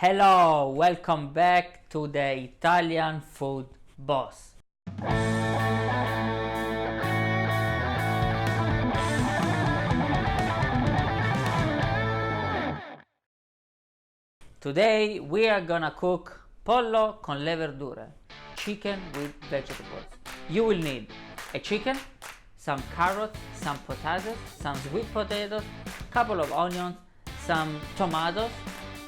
Hello, welcome back to the Italian Food Boss. Today we are gonna cook pollo con le verdure, chicken with vegetables. You will need a chicken, some carrots, some potatoes, some sweet potatoes, couple of onions, some tomatoes,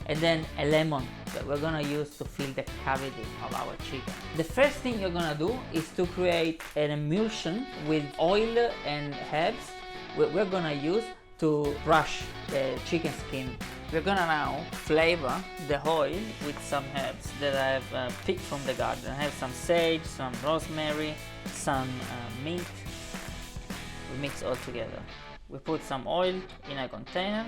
and then a lemon that we're gonna use to fill the cavity of our chicken. The first thing you're gonna do is to create an emulsion with oil and herbs we're gonna use to brush the chicken skin. We're gonna now flavor the oil with some herbs that I've picked from the garden. I have some sage, some rosemary, some mint. We mix all together. We put some oil in a container.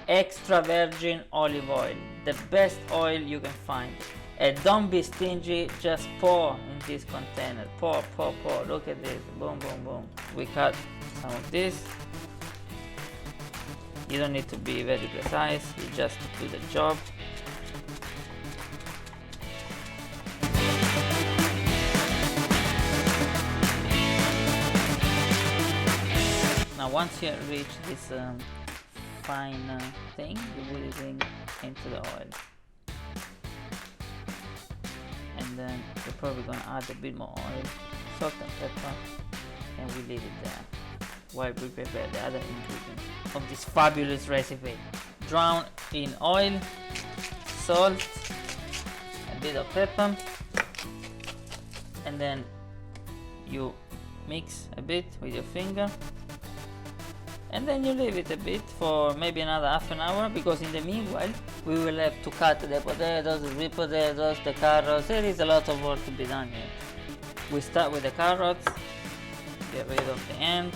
Extra virgin olive oil, the best oil you can find. And don't be stingy, just pour in this container. Pour. Look at this. Boom, boom, boom. We cut some of this. You don't need to be very precise, you just do the job. Now once you reach this fine thing, you put it into the oil. And then we're probably gonna add a bit more oil, salt and pepper, and we leave it there while we prepare the other ingredients of this fabulous recipe. Drown in oil, salt, a bit of pepper, and then you mix a bit with your finger, and then you leave it a bit for maybe another half an hour, because in the meanwhile we will have to cut the potatoes, the sweet potatoes, the carrots. There is a lot of work to be done here. We start with the carrots, get rid of the end,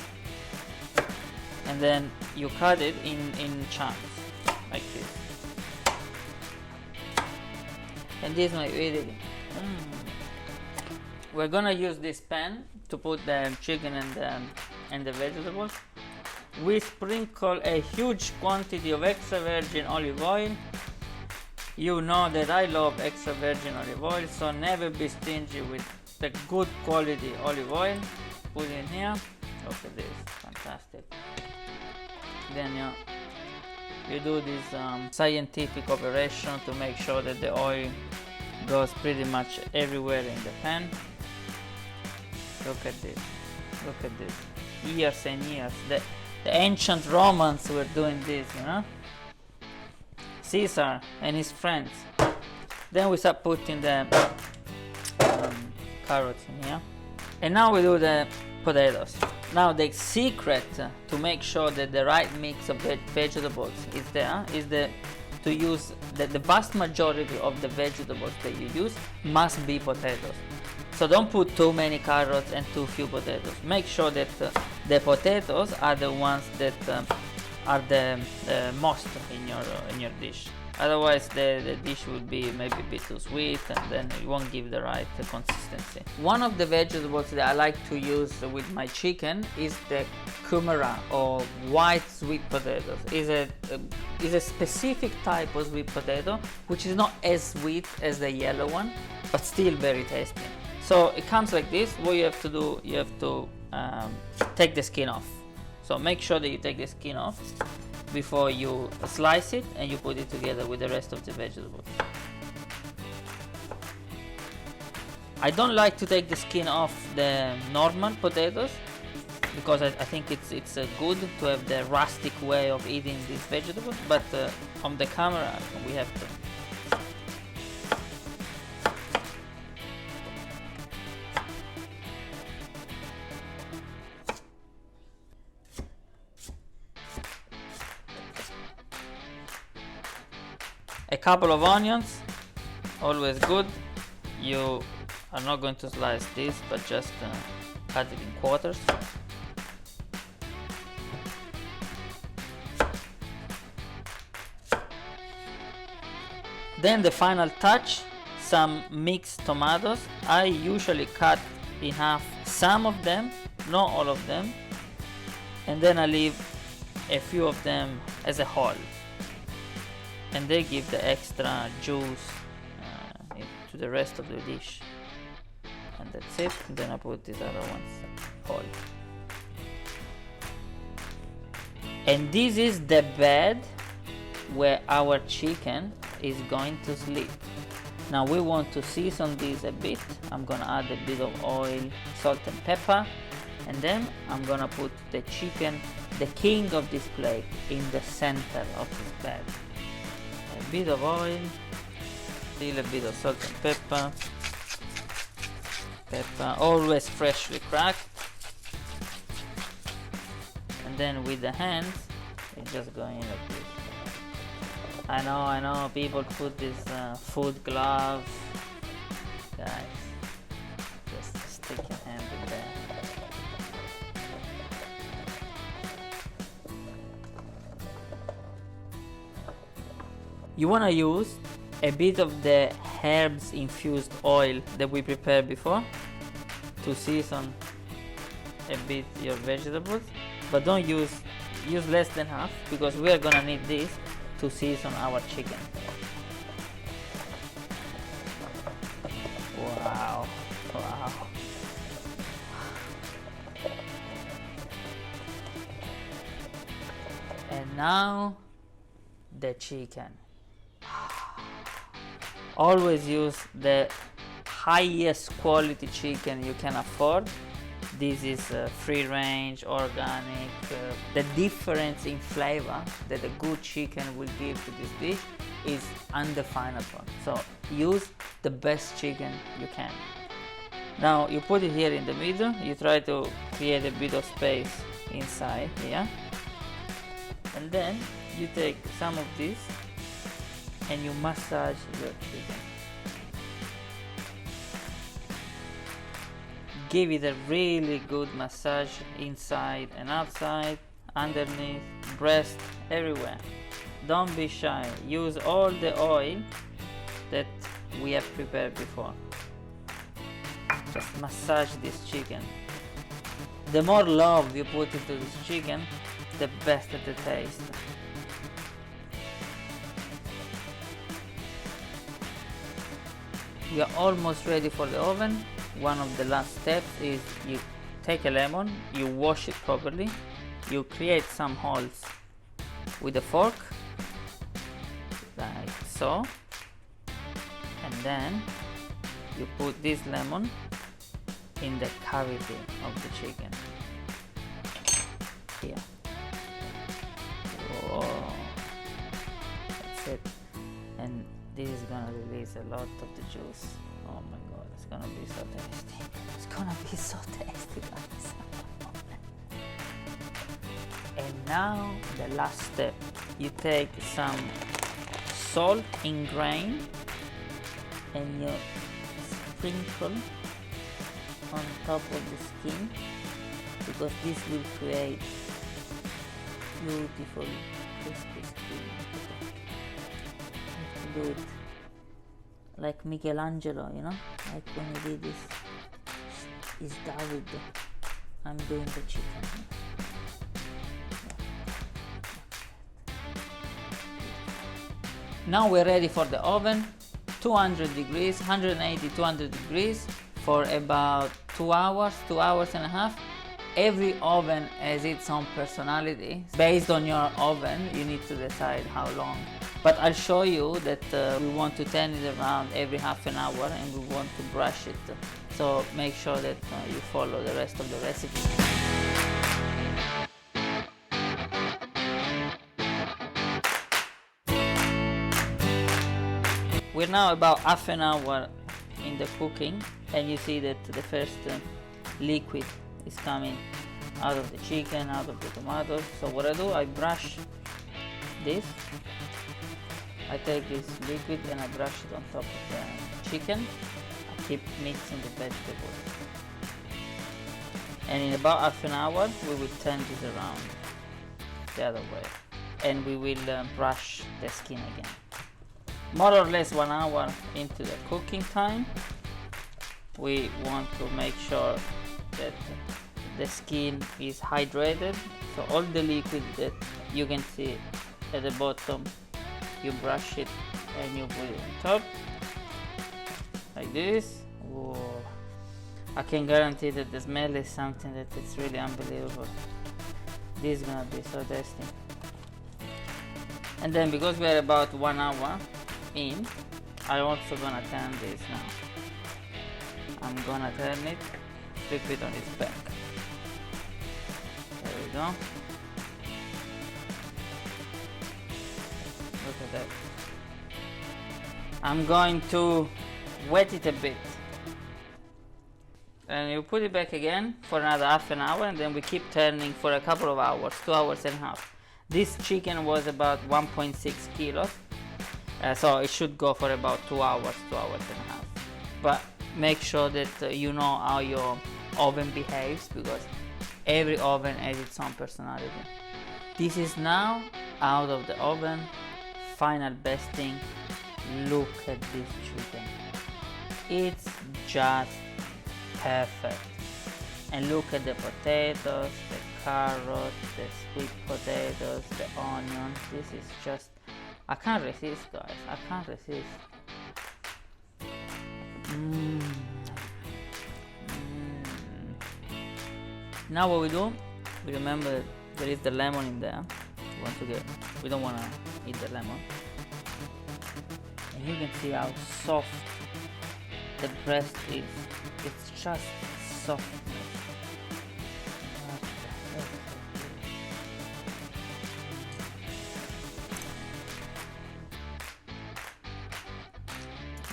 and then you cut it in chunks like this. And this might really We're gonna use this pan to put the chicken and the vegetables. We sprinkle a huge quantity of extra virgin olive oil. You know that I love extra virgin olive oil, so never be stingy with the good quality olive oil. Put it in here. Look at this, fantastic. Then you do this scientific operation to make sure that the oil goes pretty much everywhere in the pan. Look at this, look at this. Years and years. The ancient Romans were doing this, you know? Caesar and his friends. Then we start putting the carrots in here. And now we do the potatoes. Now the secret to make sure that the right mix of vegetables is there is to use the vast majority of the vegetables that you use must be potatoes. So don't put too many carrots and too few potatoes. Make sure that the potatoes are the ones that are the most in your dish. Otherwise the dish will be maybe a bit too sweet, and then it won't give the right consistency. One of the vegetables that I like to use with my chicken is the kumara, or white sweet potatoes. Is a specific type of sweet potato which is not as sweet as the yellow one, but still very tasty. So it comes like this. What you have to do, you have to take the skin off. So make sure that you take the skin off before you slice it, and you put it together with the rest of the vegetables. I don't like to take the skin off the normal potatoes, because I think it's good to have the rustic way of eating these vegetables, but on the camera we have to. A couple of onions, always good. You are not going to slice this, but just cut it in quarters. Then the final touch, some mixed tomatoes. I usually cut in half some of them, not all of them, and then I leave a few of them as a whole. and they give the extra juice to the rest of the dish. And that's it. And then I put these other ones oil. And this is the bed where our chicken is going to sleep. Now we want to season this a bit. I'm gonna add a bit of oil, salt and pepper, and then I'm gonna put the chicken, the king of this plate, in the center of this bed. A bit of oil, still a bit of salt and pepper. Pepper, always freshly cracked. And then with the hands, you just go in like this. I know, people put this food glove. Guys, just stick your hand in there. You wanna use a bit of the herbs infused oil that we prepared before to season a bit your vegetables, but don't use less than half, because we are gonna need this to season our chicken. Wow. And now the chicken. Always use the highest quality chicken you can afford. This is free range, organic. The difference in flavor that a good chicken will give to this dish is undefinable. So use the best chicken you can. Now you put it here in the middle. You try to create a bit of space inside here. And then you take some of this and you massage your chicken. Give it a really good massage inside and outside, underneath, breast, everywhere. Don't be shy. Use all the oil that we have prepared before. Just massage this chicken. The more love you put into this chicken, the better the taste. We are almost ready for the oven. One of the last steps is you take a lemon, you wash it properly, you create some holes with a fork, like so, and then you put this lemon in the cavity of the chicken. Here. Whoa. That's it. And this is gonna release a lot of the juice. Oh my god, it's gonna be so tasty. It's gonna be so tasty, guys. And now the last step. You take some salt in grain and you sprinkle on top of the skin, because this will create beautiful crispy skin. You have to do it like Michelangelo, you know, like when he did this is David. I'm doing the chicken. Now we're ready for the oven. 200 degrees, 180, 200 degrees for about 2 hours, 2 hours and a half. Every oven has its own personality. Based on your oven, you need to decide how long. But I'll show you that we want to turn it around every half an hour and we want to brush it. So make sure that you follow the rest of the recipe. We're now about half an hour in the cooking, and you see that the first liquid is coming out of the chicken, out of the tomatoes. So what I do, I brush this. I take this liquid and I brush it on top of the chicken. I keep mixing the vegetables. And in about half an hour, we will turn this around the other way. And we will brush the skin again. More or less 1 hour into the cooking time, we want to make sure that the skin is hydrated. So all the liquid that you can see at the bottom you brush it and you put it on top like this. Whoa. I can guarantee that the smell is something that it's really unbelievable. This is gonna be so tasty. And then because we're about 1 hour in, I also gonna turn this now. I'm gonna turn it, flip it on its back. There we go. Look at that. I'm going to wet it a bit. And you put it back again for another half an hour, and then we keep turning for a couple of hours, 2 hours and a half. This chicken was about 1.6 kilos, so it should go for about 2 hours, 2 hours and a half. But make sure that you know how your oven behaves, because every oven has its own personality. This is now out of the oven, final basting. Look at this chicken. It's just perfect. And look at the potatoes, the carrots, the sweet potatoes, the onion. This is just, I can't resist, guys. I can't resist. Now what we do, we remember that there is the lemon in there. We don't want to eat the lemon. And you can see how soft the breast is. It's just soft.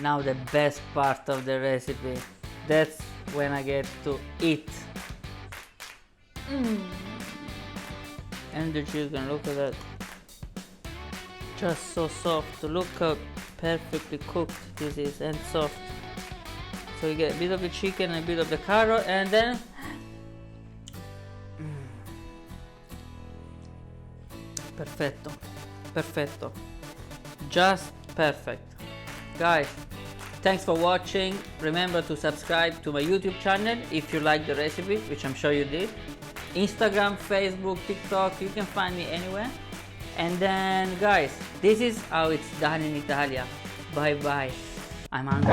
Now the best part of the recipe. That's when I get to eat. And the chicken, look at that. Just so soft. Look how perfectly cooked this is and soft. So you get a bit of the chicken and a bit of the carrot, and then perfetto, perfetto, just perfect. Guys, thanks for watching. Remember to subscribe to my YouTube channel if you like the recipe, which I'm sure you did. Instagram, Facebook, TikTok, you can find me anywhere. And then guys, this is how it's done in Italia. Bye bye. I'm hungry.